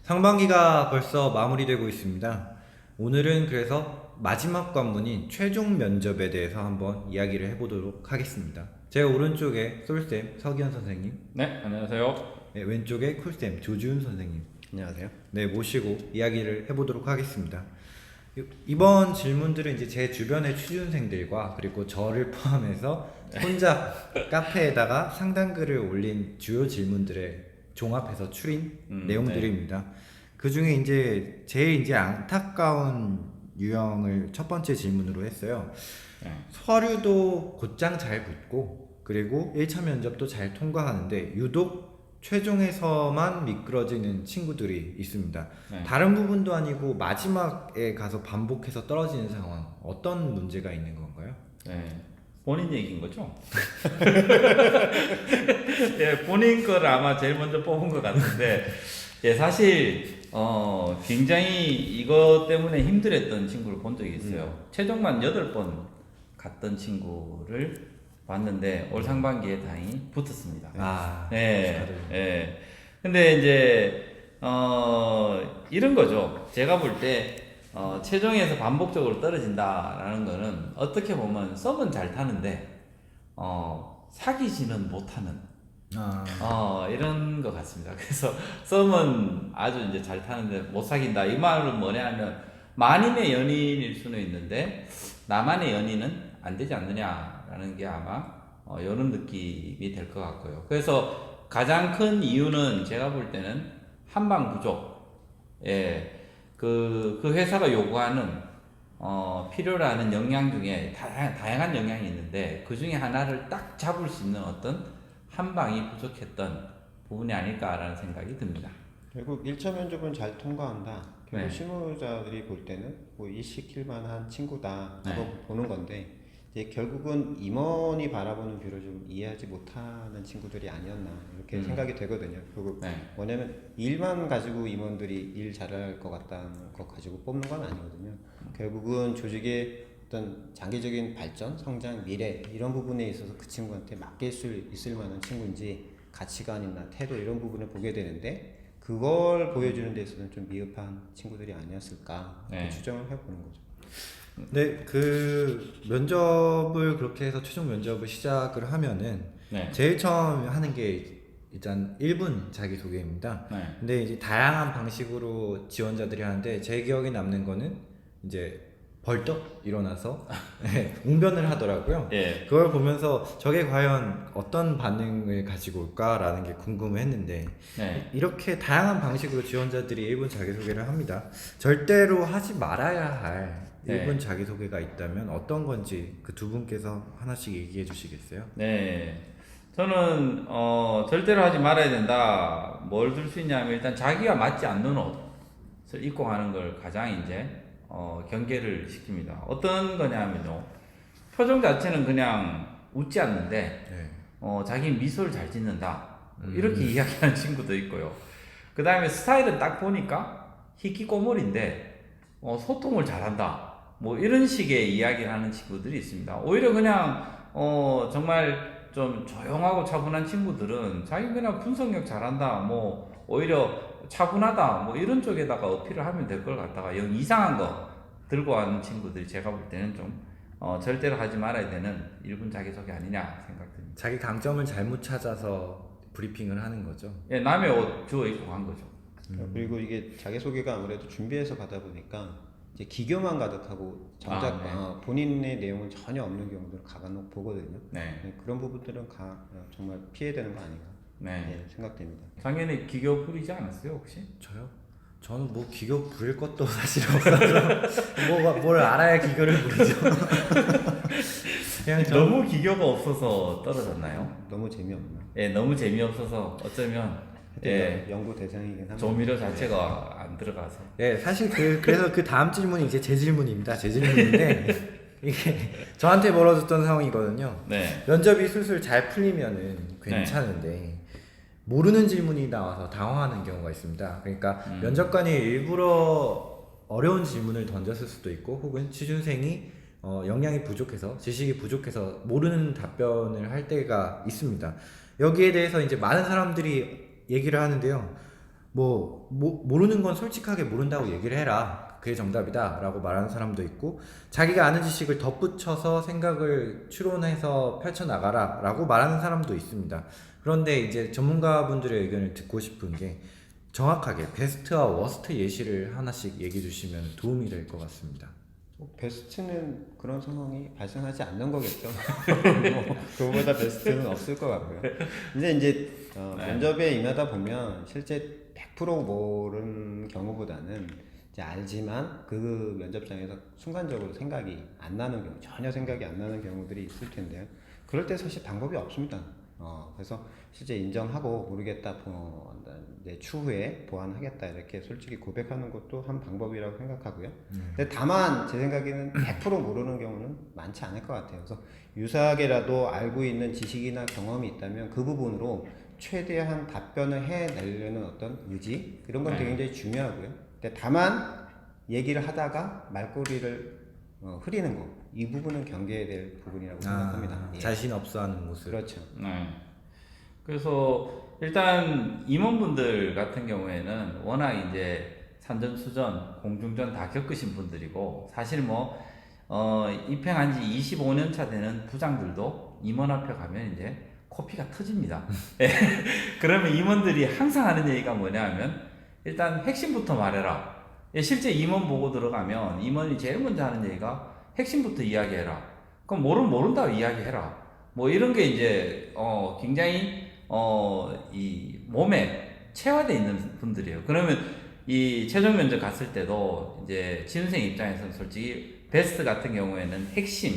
상반기가 벌써 마무리되고 있습니다. 오늘은 그래서 마지막 관문인 최종 면접에 대해서 한번 이야기를 해보도록 하겠습니다. 제 오른쪽에 솔쌤 서기현 선생님, 네, 안녕하세요. 네, 왼쪽에 쿨쌤 조지훈 선생님, 안녕하세요. 네, 모시고 이야기를 해보도록 하겠습니다. 이번 질문들은 이제 제 주변의 취준생들과 그리고 저를 포함해서 혼자 카페에다가 상담글을 올린 주요 질문들을 종합해서 추린 내용들입니다. 그 중에 이제 제일 이제 안타까운 유형을 첫 번째 질문으로 했어요. 네. 서류도 곧장 잘 붙고 그리고 1차 면접도 잘 통과하는데 유독 최종에서만 미끄러지는 친구들이 있습니다. 네. 다른 부분도 아니고 마지막에 가서 반복해서 떨어지는 상황, 어떤 문제가 있는 건가요? 네, 본인 얘기인 거죠? 예, 본인 거를 아마 제일 먼저 뽑은 것 같은데, 예, 사실 굉장히 이것 때문에 힘들었던 친구를 본 적이 있어요. 최종만 8번 갔던 친구를 봤는데 올 상반기에 다행히 붙었습니다. 아, 예, 축하드립니다. 예. 근데 이제 이런 거죠. 제가 볼 때 최종에서 반복적으로 떨어진다라는 거는 어떻게 보면 썸은 잘 타는데 사귀지는 못하는 이런 것 같습니다. 그래서 썸은 아주 이제 잘 타는데 못 사귄다. 이 말은 뭐냐면 만인의 연인일 수는 있는데 나만의 연인은 안 되지 않느냐라는 게 아마 이런 느낌이 될 것 같고요. 그래서 가장 큰 이유는 제가 볼 때는 한방 부족. 예, 그 회사가 요구하는 필요로 하는 역량 중에 다양한 역량이 있는데 그 중에 하나를 딱 잡을 수 있는 어떤 한 방이 부족했던 부분이 아닐까라는 생각이 듭니다. 결국 1차 면접은 잘 통과한다. 결국 네. 실무자들이 볼 때는 뭐 이 시킬 만한 친구다 하고 네. 보는 건데 이제 결국은 임원이 바라보는 뷰를 좀 이해하지 못하는 친구들이 아니었나 이렇게 생각이 되거든요. 결국 네. 뭐냐면 일만 가지고 임원들이 일 잘할 것 같다는 거 가지고 뽑는 건 아니거든요. 결국은 조직의 어떤 장기적인 발전, 성장, 미래 이런 부분에 있어서 그 친구한테 맡길 수 있을 만한 친구인지 가치관이나 태도 이런 부분을 보게 되는데 그걸 보여주는 데 있어서는 좀 미흡한 친구들이 아니었을까 이렇게 네. 추정을 해보는 거죠. 네, 그 면접을 그렇게 해서 최종 면접을 시작을 하면은 네. 제일 처음 하는 게 일단 1분 자기소개입니다. 네. 근데 이제 다양한 방식으로 지원자들이 하는데 제 기억에 남는 거는 이제 벌떡 일어나서 웅변을 하더라고요. 예. 그걸 보면서 저게 과연 어떤 반응을 가지고 올까라는 게 궁금했는데 네. 이렇게 다양한 방식으로 지원자들이 1분 자기소개를 합니다. 절대로 하지 말아야 할 네. 1분 자기소개가 있다면 어떤 건지 그 두 분께서 하나씩 얘기해 주시겠어요? 네. 저는 절대로 하지 말아야 된다. 뭘 들 수 있냐면 일단 자기가 맞지 않는 옷을 입고 가는 걸 가장 이제 경계를 시킵니다. 어떤 거냐면요. 표정 자체는 그냥 웃지 않는데 네. 자기 미소를 잘 짓는다. 이렇게 이야기하는 친구도 있고요. 그 다음에 스타일은 딱 보니까 희귀꼬물인데 소통을 잘한다. 뭐 이런 식의 이야기를 하는 친구들이 있습니다. 오히려 그냥 정말 좀 조용하고 차분한 친구들은 자기 그냥 분석력 잘한다. 뭐 오히려 차분하다. 뭐 이런 쪽에다가 어필을 하면 될 걸 갖다가 영 이상한 거 들고 가는 친구들이 제가 볼 때는 좀 절대로 하지 말아야 되는 1분 자기소개 아니냐 생각됩니다. 자기 강점을 잘못 찾아서 브리핑을 하는 거죠. 예, 남의 옷 주워 입고 간 거죠. 그리고 이게 자기소개가 아무래도 준비해서 가다 보니까 이제 기교만 가득하고 정작 네. 본인의 내용은 전혀 없는 경우들을 간혹 보거든요. 네. 네, 그런 부분들은 정말 피해야 되는 거 아닌가 네. 생각됩니다. 작년에 기교 부리지 않았어요 혹시? 저요? 저는 뭐 기교 부릴 것도 사실 없어서 뭘 알아야 기교를 부리죠. 그냥 너무 기교가 없어서 떨어졌나요? 너무 재미없나? 예, 너무 재미없어서 어쩌면 예, 연구 대상이긴 합니다. 조미료 자체가 안 들어가서. 네, 사실 그래서 그 다음 질문이 이제 제 질문입니다. 제 질문인데 이게 저한테 벌어졌던 상황이거든요. 네. 면접이 술술 잘 풀리면은 괜찮은데 모르는 질문이 나와서 당황하는 경우가 있습니다. 그러니까 면접관이 일부러 어려운 질문을 던졌을 수도 있고 혹은 취준생이 역량이 부족해서 지식이 부족해서 모르는 답변을 할 때가 있습니다. 여기에 대해서 이제 많은 사람들이 얘기를 하는데요. 모르는 건 솔직하게 모른다고 얘기를 해라. 그게 정답이다 라고 말하는 사람도 있고, 자기가 아는 지식을 덧붙여서 생각을 추론해서 펼쳐나가라 라고 말하는 사람도 있습니다. 그런데 이제 전문가분들의 의견을 듣고 싶은 게, 정확하게 베스트와 워스트 예시를 하나씩 얘기해 주시면 도움이 될 것 같습니다. 베스트는 그런 상황이 발생하지 않는 거겠죠. 그거보다 베스트는 없을 것 같고요. 근데 이제 면접에 임하다 보면 실제 100% 모르는 경우보다는 이제 알지만 그 면접장에서 순간적으로 생각이 안 나는 경우, 전혀 생각이 안 나는 경우들이 있을 텐데요. 그럴 때 사실 방법이 없습니다. 그래서 실제 인정하고 모르겠다, 이제 추후에 보완하겠다 이렇게 솔직히 고백하는 것도 한 방법이라고 생각하고요. 근데 다만 제 생각에는 100% 모르는 경우는 많지 않을 것 같아요. 그래서 유사하게라도 알고 있는 지식이나 경험이 있다면 그 부분으로 최대한 답변을 해내려는 어떤 의지, 이런 건 굉장히 중요하고요. 근데 다만 얘기를 하다가 말꼬리를 흐리는 거, 이 부분은 경계해야 될 부분이라고 생각합니다. 예. 자신 없어하는 모습. 그렇죠. 네. 그래서 일단 임원분들 같은 경우에는 워낙 이제 산전수전, 공중전 다 겪으신 분들이고, 사실 입행한 지 25년 차 되는 부장들도 임원 앞에 가면 이제 코피가 터집니다. 예. 그러면 임원들이 항상 하는 얘기가 뭐냐면, 일단 핵심부터 말해라. 예, 실제 임원 보고 들어가면 임원이 제일 먼저 하는 얘기가 핵심부터 이야기해라. 그럼 모른다고 이야기해라. 이런 게 이제 굉장히 이 몸에 체화되어 있는 분들이에요. 그러면 이 최종 면접 갔을 때도 이제 지원생 입장에서는 솔직히 베스트 같은 경우에는 핵심,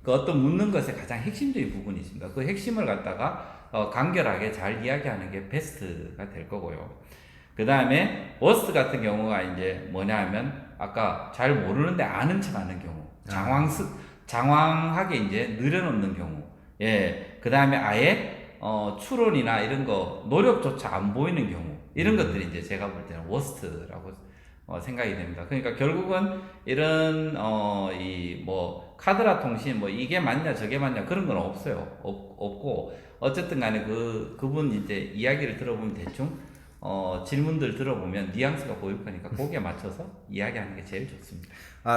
그 어떤 묻는 것의 가장 핵심적인 부분이 있습니다. 그 핵심을 갖다가 간결하게 잘 이야기하는 게 베스트가 될 거고요. 그 다음에 워스트 같은 경우가 이제 뭐냐 하면, 아까 잘 모르는데 아는 척 하는 경우, 장황하게 이제 늘어놓는 경우, 예, 그 다음에 아예 추론이나 이런 거 노력조차 안 보이는 경우, 이런 것들이 이제 제가 볼 때는 워스트라고 생각이 됩니다. 그러니까 결국은 이런 카드라 통신 이게 맞냐 저게 맞냐 그런 건 없어요. 없고 어쨌든 간에 그분 이제 이야기를 들어보면 대충 질문들 들어보면 뉘앙스가 보일 거니까 거기에 맞춰서 이야기하는 게 제일 좋습니다.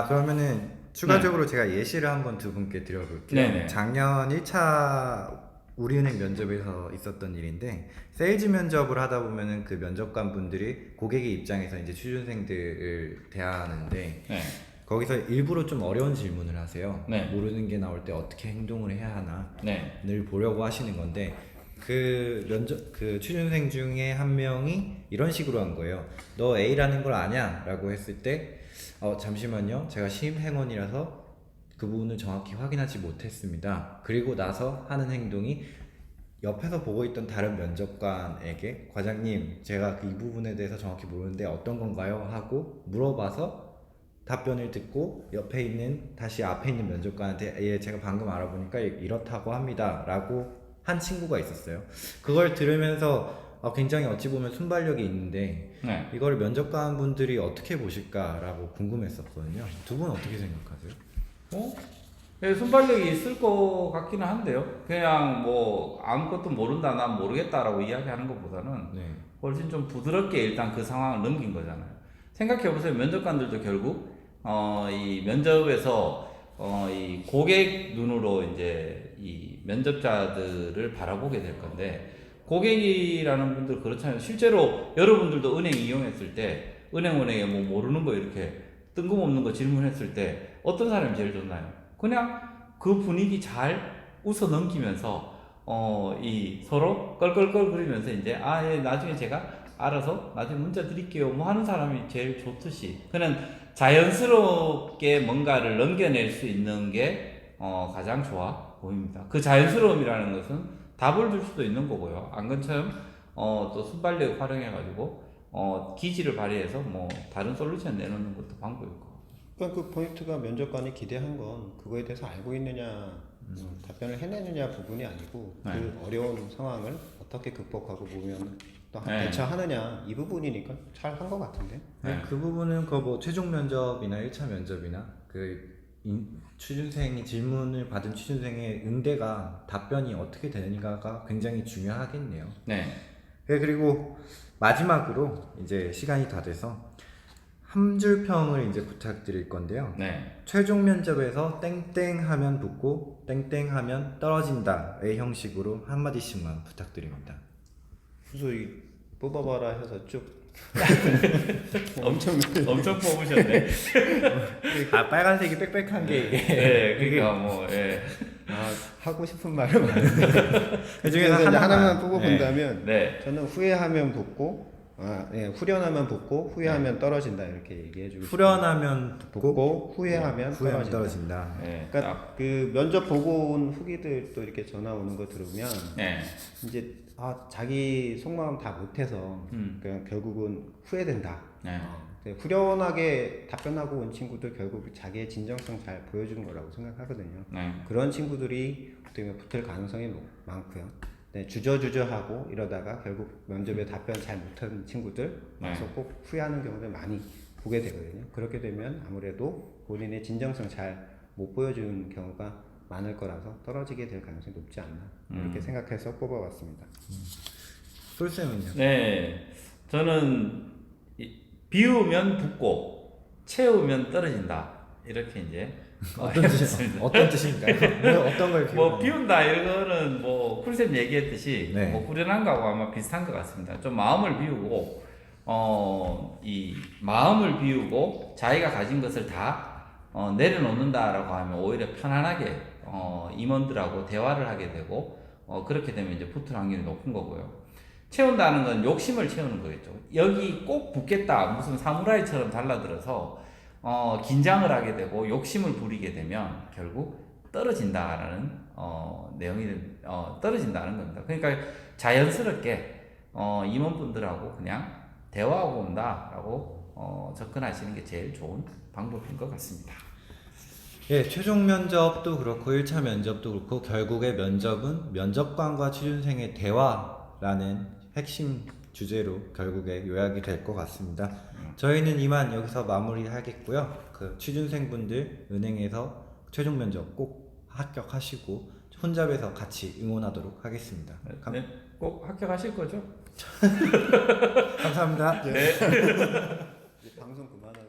그러면은 추가적으로 제가 예시를 한번 두 분께 드려볼게요. 네네. 작년 1차 우리은행 면접에서 있었던 일인데, 세일즈 면접을 하다 보면은 그 면접관 분들이 고객의 입장에서 이제 취준생들을 대하는데, 네. 거기서 일부러 좀 어려운 질문을 하세요. 네. 모르는 게 나올 때 어떻게 행동을 해야 하나 네. 늘 보려고 하시는 건데, 그 취준생 중에 한 명이 이런 식으로 한 거예요. 너 A라는 걸 아냐? 라고 했을 때, 잠시만요, 제가 신입행원이라서 그 부분을 정확히 확인하지 못했습니다. 그리고 나서 하는 행동이, 옆에서 보고 있던 다른 면접관에게 과장님, 제가 이 부분에 대해서 정확히 모르는데 어떤 건가요? 하고 물어봐서 답변을 듣고 다시 앞에 있는 면접관한테, 예, 제가 방금 알아보니까 이렇다고 합니다 라고 한 친구가 있었어요. 그걸 들으면서 굉장히 어찌 보면 순발력이 있는데, 네. 이걸 면접관 분들이 어떻게 보실까라고 궁금했었거든요. 두 분 어떻게 생각하세요? 네, 순발력이 있을 것 같기는 한데요. 그냥 아무것도 모른다, 난 모르겠다라고 이야기하는 것보다는 네. 훨씬 좀 부드럽게 일단 그 상황을 넘긴 거잖아요. 생각해보세요. 면접관들도 결국 이 면접에서 이 고객 눈으로 이제 이 면접자들을 바라보게 될 건데, 고객이라는 분들 그렇잖아요. 실제로 여러분들도 은행 이용했을 때 은행원에 모르는 거 이렇게 뜬금없는 거 질문했을 때 어떤 사람이 제일 좋나요? 그냥 그 분위기 잘 웃어 넘기면서 이 서로 껄껄껄거리면서 이제 예, 나중에 제가 알아서 나중에 문자 드릴게요 하는 사람이 제일 좋듯이, 그냥 자연스럽게 뭔가를 넘겨낼 수 있는 게 가장 좋아 보입니다. 그 자연스러움이라는 것은 답을 줄 수도 있는 거고요. 안근처럼 또 순발력 활용해가지고 기지를 발휘해서 다른 솔루션 내놓는 것도 방법이고. 그러니까 그 포인트가 면접관이 기대한 건 그거에 대해서 알고 있느냐, 답변을 해내느냐 부분이 아니고, 네. 그 어려운 상황을 어떻게 극복하고 보면 또 네. 대처하느냐, 이 부분이니까 잘 한 것 같은데. 네. 그 부분은 최종 면접이나 1차 면접이나 취준생이 질문을 받은 취준생의 응대가, 답변이 어떻게 되는가가 굉장히 중요하겠네요. 네. 그리고 마지막으로 이제 시간이 다 돼서 한 줄 평을 이제 부탁드릴 건데요. 네. 최종 면접에서 땡땡 하면 붙고 땡땡 하면 떨어진다의 형식으로 한마디씩만 부탁드립니다. 그래서 이 뽑아봐라 해서 쭉 엄청 뽑으셨네. 아, 빨간색이 빽빽한 게 이게 네, 그러니까 뭐 예. 하고 싶은 말은 많은데 그 중에서 그래서 이제 하나만 하나만 뽑아본다면 네. 저는 후회하면 붙고 후련하면 붙고 후회하면 떨어진다 이렇게 얘기해주고 후련하면 붙고 후회하면 후회하면 떨어진다. 떨어진다. 네. 그러니까 그 면접 보고 온 후기들 또 이렇게 전화 오는 거 들으면 네. 이제 자기 속마음 다 못해서 그냥 결국은 후회된다. 네. 후련하게 답변하고 온 친구들 결국 자기의 진정성 잘 보여주는 거라고 생각하거든요. 네. 그런 친구들이 어떻게 보면 붙을 가능성이 많고요. 네, 주저주저하고 이러다가 결국 면접에 답변 잘 못하는 친구들 와서 꼭 후회하는 경우를 많이 보게 되거든요. 그렇게 되면 아무래도 본인의 진정성 잘 못 보여주는 경우가 많을 거라서 떨어지게 될 가능성이 높지 않나 이렇게 생각해서 뽑아봤습니다. 솔쌤은요? 네. 저는 비우면 붙고 채우면 떨어진다. 이렇게 이제 어떤 뜻인가요? 어떤 걸 뭐 비운다 이거는 뭐 쿨쌤 얘기했듯이 네. 뭐 후련한 거하고 아마 비슷한 것 같습니다. 좀 마음을 비우고 이 마음을 비우고 자기가 가진 것을 다 내려놓는다라고 하면 오히려 편안하게 임원들하고 대화를 하게 되고 그렇게 되면 이제 붙을 확률이 높은 거고요. 채운다는 건 욕심을 채우는 거겠죠. 여기 꼭 붙겠다 무슨 사무라이처럼 달라들어서 긴장을 하게 되고 욕심을 부리게 되면 결국 떨어진다라는 내용이 떨어진다는 겁니다. 그러니까 자연스럽게 임원분들하고 그냥 대화하고 온다라고 접근하시는 게 제일 좋은 방법인 것 같습니다. 예, 최종 면접도 그렇고 1차 면접도 그렇고 결국에 면접은 면접관과 취준생의 대화라는 핵심 주제로 결국에 요약이 될 것 같습니다. 저희는 이만 여기서 마무리하겠고요. 그 취준생분들 은행에서 최종 면접 꼭 합격하시고 혼잡에서 같이 응원하도록 하겠습니다. 네, 꼭 합격하실 거죠? 감사합니다. 방송 그만하고